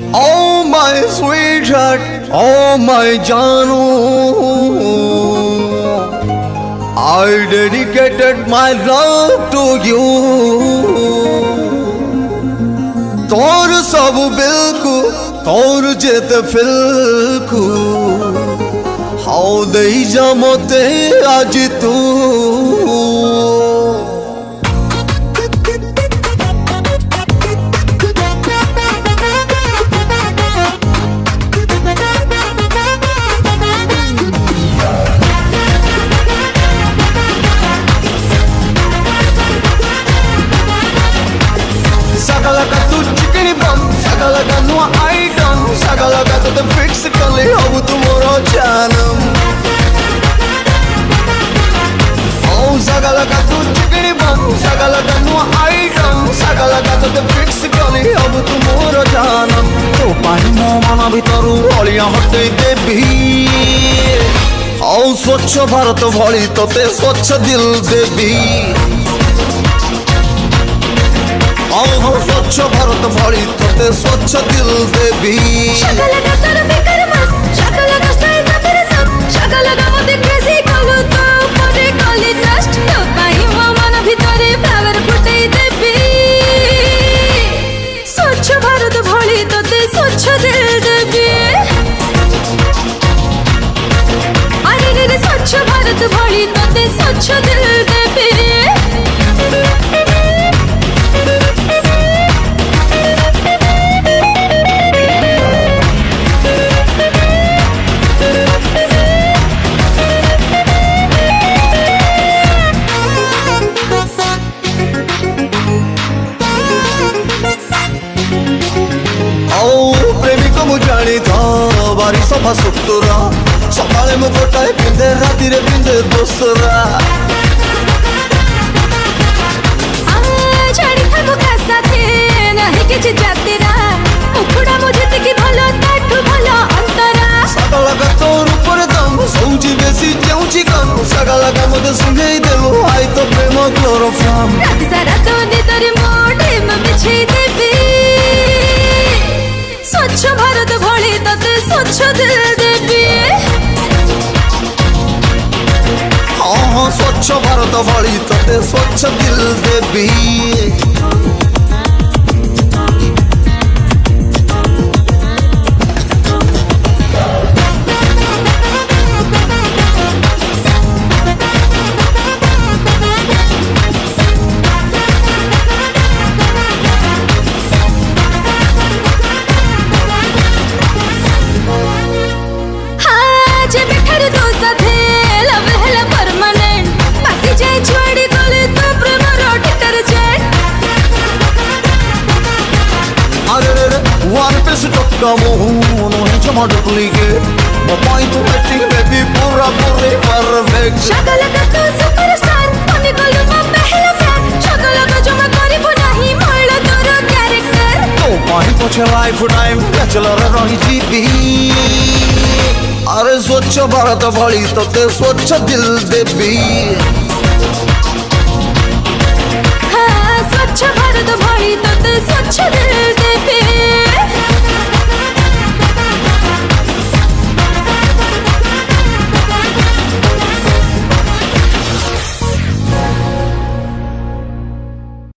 Oh my sweetheart, oh my Janu, I dedicated my love to you. तोर सब बिल्कु तोर जेत फिल्कु हाउ दई जमते आज तू Sagalaga tu chickeny bum, sagalaga no item, sagalaga tu the fix kali how tomorrow janam. Oh, sagalaga tu chickeny bum, sagalaga no item, sagalaga tu the fix kali how tomorrow janam. To pani mo mana bitaru holiya hote debi. Oh, swachh Bharat bhali tote swachh dil debi. स्वच्छ भारत भली तोते स्वच्छ दिल देवी शकलगा तोर फिकर मस्त शकलगा style तेरे सब शकलगा मते क्रेजी कलु तो परे कली ट्रस्ट तो पाई मो मन भितरे फ्लावर फुटै देबी स्वच्छ भारत भली तोते स्वच्छ दिल देबी अरे रे स्वच्छ भारत भली तोते स्वच्छ दिल देबी जानी था बारी सफा सुतरा सकाले में गोटाए पिंदे राती रे पिंदे दूसरा जानी था मुका साथे नहीं किछि जातेरा उखुड़ा मुझे की भलो ताठु भलो अंतरा सकालगा तोर ऊपर दम सौजी बेसी जेउची कम सकालगा मते सुंगे देलु आई तो प्रेम क्लोरोफॉर्म रात सारा तो नितरे मोढे में बिछे देबी स्वच्छ भारत भली तते स्वच्छ दिल देबी हाँ स्वच्छ भारत भली तते स्वच्छ दिल देबी शकलगा तो सुपरस्टार मने कलु म पहला प्यार शकलगा जो मैं करिबो नाही मोइल तोर कैरेक्टर तो पाही पछे लाइफ टाइम बैचलर रही जीवी अरे स्वच्छ भारत भली तोते स्वच्छ दिल देवी हाँ स्वच्छ